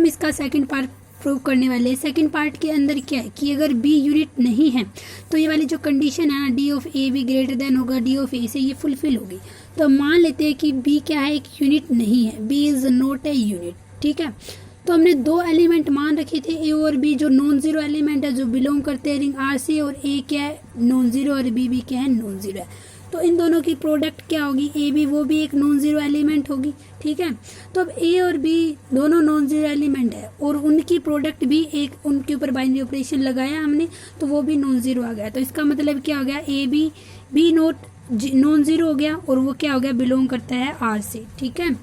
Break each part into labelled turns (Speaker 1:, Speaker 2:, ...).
Speaker 1: हम इसका second part prove करने वाले हैं। सेकंड पार्ट के अंदर क्या है कि अगर बी यूनिट नहीं है तो ये वाली जो कंडीशन है ना D of A be greater than होगा डी ऑफ ए से, ये फुलफिल होगी। तो मान लेते हैं कि बी क्या है, एक यूनिट नहीं है, B is not a unit. ठीक है, तो हमने दो एलिमेंट मान रखे थे ए और बी, जो नॉन जीरो एलिमेंट है, जो बिलोंग करते हैं रिंग आर से, और ए क्या है नॉन जीरो और बी भी क्या है नॉन जीरो है। तो इन दोनों की प्रोडक्ट क्या होगी, ए बी, वो भी एक नॉन जीरो एलिमेंट होगी। ठीक है, तो अब ए और बी दोनों नॉन जीरो एलिमेंट है और उनकी प्रोडक्ट भी एक, उनके ऊपर बाइनरी ऑपरेशन लगाया हमने तो वो भी नॉन जीरो आ गया। तो इसका मतलब क्या हो गया, ए बी भी नॉन जीरो हो गया और वो क्या हो गया, बिलोंग करता है आर से। ठीक है,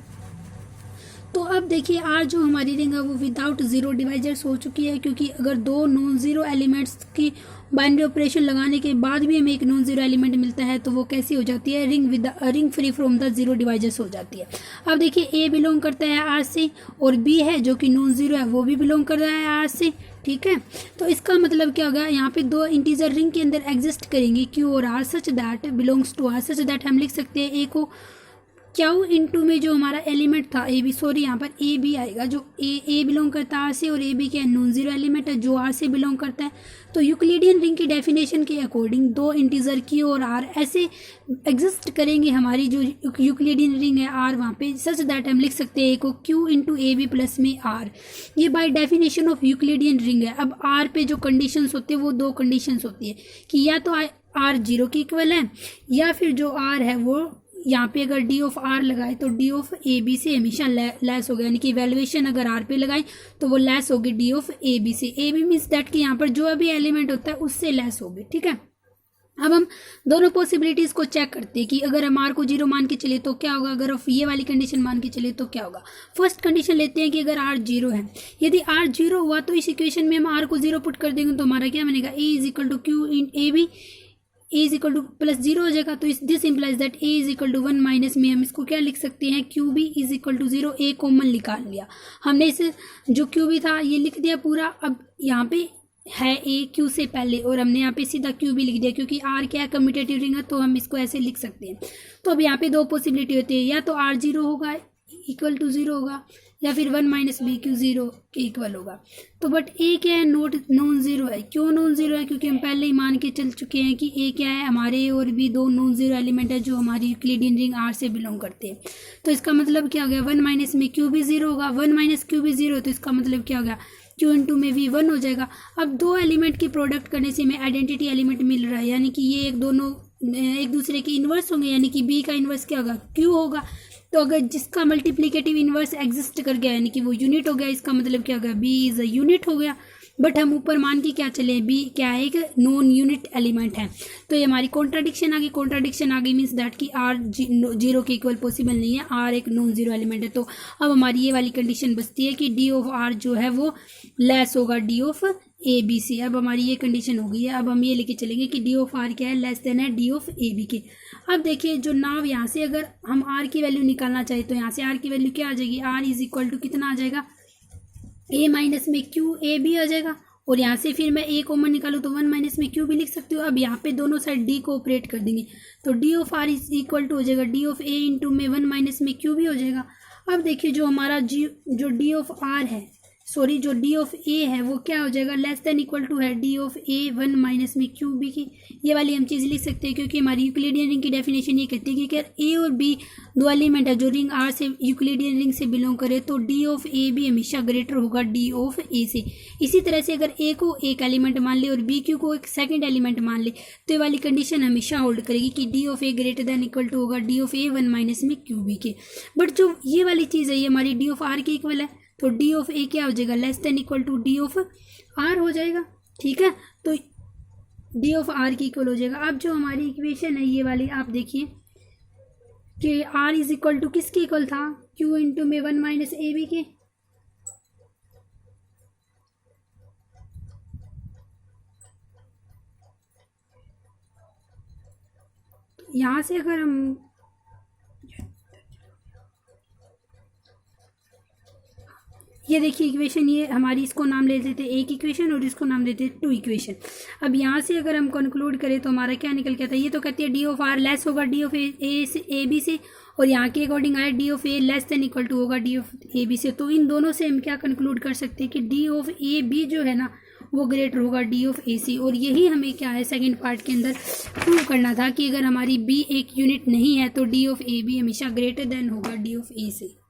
Speaker 1: तो अब देखिए आर जो हमारी रिंग है वो विदाउट जीरो डिवाइजर्स हो चुकी है, क्योंकि अगर दो नॉन जीरो एलिमेंट्स की बाइनरी ऑपरेशन लगाने के बाद भी हमें एक नॉन जीरो एलिमेंट मिलता है तो वो कैसी हो जाती है, ring free from the zero divisors हो जाती है। अब देखिए ए बिलोंग करता है आर से और बी है जो कि नॉन जीरो है वो भी बिलोंग कर रहा है आर से। ठीक है, तो इसका मतलब क्या होगा, यहाँ पे दो इंटीजर रिंग के अंदर एग्जिस्ट करेंगे क्यू और R such that belongs to R, such that हम लिख सकते हैं ए को क्यू इनटू में जो हमारा एलिमेंट था ए बी, सॉरी यहाँ पर ए बी आएगा, जो ए बिलोंग करता है आर से और ए बी क्या नॉन जीरो एलिमेंट है जो आर से बिलोंग करता है। तो यूक्लिडियन रिंग की डेफिनेशन के अकॉर्डिंग दो इंटीजर क्यू और आर ऐसे एग्जिस्ट करेंगे हमारी जो यूक्लिडियन रिंग है आर वहाँ पे, सच दैट हम लिख सकते हैं ए को Q into A B plus में आर। ये by definition of Euclidean ring है। अब आर पे जो कंडीशंस होती है वो दो कंडीशंस होती है कि या तो आर जीरो के इक्वल है या फिर जो आर है वो यहाँ पे अगर डी ऑफ आर लगाए तो डी ऑफ ए बी से हमेशा लेस होगा, यानी कि वैल्यूएशन अगर आर पे लगाए तो वो लेस होगी डी ऑफ ए बी से। ए बी मीन्स दैट कि यहाँ पर जो अभी एलिमेंट होता है उससे लेस होगी। ठीक है, अब हम दोनों पॉसिबिलिटीज़ को चेक करते हैं कि अगर हम आर को जीरो मान के चले तो क्या होगा, अगर ये वाली कंडीशन मान के चले तो क्या होगा। फर्स्ट कंडीशन लेते हैं कि अगर आर जीरो है, यदि आर जीरो हुआ तो इस इक्वेशन में हम आर को जीरो पुट कर देंगे तो हमारा क्या बनेगा, A is equal to Q in A B, A is equal to plus zero हो जाएगा। तो this implies that A is equal to one minus में हम इसको क्या लिख सकते हैं, Q B is equal to zero. A common निकाल लिया हमने, इसे जो क्यू बी था ये लिख दिया पूरा। अब यहाँ पे है ए क्यू से पहले और हमने यहाँ पे सीधा क्यू बी लिख दिया, क्योंकि आर क्या है कम्यूटेटिव रिंग है तो हम इसको ऐसे लिख सकते हैं। तो अब यहाँ पे दो पॉसिबिलिटी होती है, या तो आर जीरो होगा इक्वल टू जीरो होगा या फिर one minus B Q zero के इक्वल होगा। तो बट ए क्या है, नॉन जीरो है। क्यों नॉन जीरो है, क्योंकि हम पहले ही मान के चल चुके हैं कि ए क्या है, हमारे और भी दो नॉन जीरो एलिमेंट है जो हमारी यूक्लिडियन रिंग आर से बिलोंग करते हैं। तो इसका मतलब क्या हो गया, वन माइनस में क्यू भी जीरो होगा, वन माइनस क्यू भी जीरो, तो इसका मतलब क्या हो गया, क्यू इंटू में वी वन हो जाएगा। अब दो एलिमेंट की प्रोडक्ट करने से हमें आइडेंटिटी एलिमेंट मिल रहा है, यानी कि ये दोनों एक दूसरे के इन्वर्स होंगे, यानी कि बी का इन्वर्स क्या होगा, क्यू होगा। तो अगर जिसका मल्टीप्लिकेटिव इन्वर्स एग्जिस्ट कर गया यानी कि वो यूनिट हो गया, इसका मतलब क्या हो गया, बी इज अ यूनिट हो गया। बट हम ऊपर मान के क्या चले, बी क्या है, एक नॉन यूनिट एलिमेंट है। तो ये हमारी कॉन्ट्राडिक्शन आ गई। कॉन्ट्राडिक्शन आ गई मीन्स दैट कि आर जीरो के इक्वल पॉसिबल नहीं है, आर एक नॉन जीरो एलिमेंट है। तो अब हमारी ये वाली कंडीशन बचती है कि डी ऑफ आर जो है वो लेस होगा डी ऑफ ए बी से। अब हमारी ये कंडीशन हो गई है। अब हम ये लेके चलेंगे कि डी ऑफ आर क्या है, लेस देन है डी ऑफ ए बी के। अब देखिए जो नाव यहाँ से अगर हम आर की वैल्यू निकालना चाहे तो यहाँ से आर की वैल्यू क्या आ जाएगी, आर इज इक्वल टू कितना आ जाएगा, ए माइनस में क्यू ए बी आ जाएगा। और यहाँ से फिर मैं ए कॉमन निकालूँ तो वन माइनस में क्यू भी लिख सकती हूँ। अब यहाँ पे दोनों साइड डी को ऑपरेट कर देंगे तो D of R is equal to हो जाएगा डी ऑफ ए इंटू में वन माइनस में क्यू भी हो जाएगा। अब देखिए जो हमारा जो डी ऑफ आर है, सॉरी जो डी ऑफ ए है वो क्या हो जाएगा, लेस देन इक्वल टू है D of A one minus में क्यू बी की। ये वाली हम चीज़ लिख सकते हैं क्योंकि हमारी यूक्लिडियन रिंग की डेफिनेशन ये कहती है कि अगर ए और बी दो एलिमेंट है जो रिंग आर से यूक्लिडियन रिंग से बिलोंग करे तो डी ऑफ ए भी हमेशा ग्रेटर होगा डी ऑफ ए से। इसी तरह से अगर ए को एक एलिमेंट मान ले और बी क्यू को एक सेकंड एलिमेंट मान ले तो ये वाली कंडीशन हमेशा होल्ड करेगी कि D of A greater than equal to होगा D of A one minus में क्यू बी के। बट जो ये वाली चीज़ है ये हमारी डी ऑफ आर के इक्वल है तो डी ऑफ ए क्या हो जाएगा, less than equal to D of R हो जाएगा। ठीक है, तो डी ऑफ आर की इक्वल हो जाएगा। अब जो हमारी इक्वेशन है ये वाली आप देखिए कि आर इज इक्वल टू किसके इक्वल था, क्यू इंटू में वन माइनस ए बी के। यहाँ से अगर हम ये देखिए इक्वेशन, ये हमारी इसको नाम ले देते एक इक्वेशन और इसको नाम देते टू इक्वेशन। अब यहाँ से अगर हम कंक्लूड करें तो हमारा क्या निकल के आता है, ये तो कहती है डी ऑफ आर लेस होगा डी ऑफ ए बी से और यहाँ के अकॉर्डिंग आया D of A less than equal to होगा डी ऑफ ए बी से। तो इन दोनों से हम क्या कंक्लूड कर सकते हैं कि डी ऑफ ए बी जो है ना वो ग्रेटर होगा डी ऑफ ए सी। और यही हमें क्या है सेकंड पार्ट के अंदर प्रूव करना था कि अगर हमारी बी एक यूनिट नहीं है तो डी ऑफ ए बी हमेशा ग्रेटर देन होगा डी ऑफ ए से।